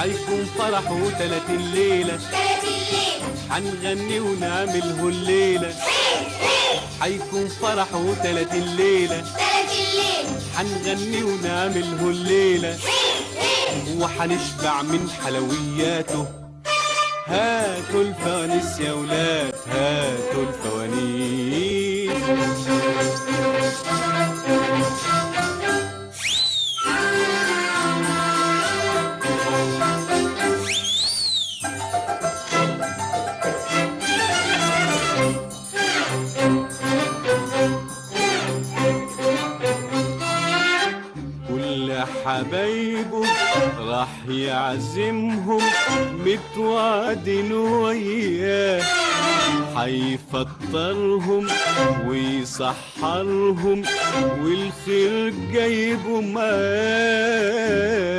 حيكون فرحه 30 ليلة، 30 ليلة حنغني ونعمله الليلة. حيكون فرحه 30 ليلة، 30 ليلة حنغني ونعمله الليلة. وحنشبع من حلوياته. هاتوا الفوانيس يا ولاد، هاتوا الفوانيس. كل حبايبه راح يعزمهم، متوعدين وياه. حيفطرهم ويسحرهم، والخير جايبه معاه.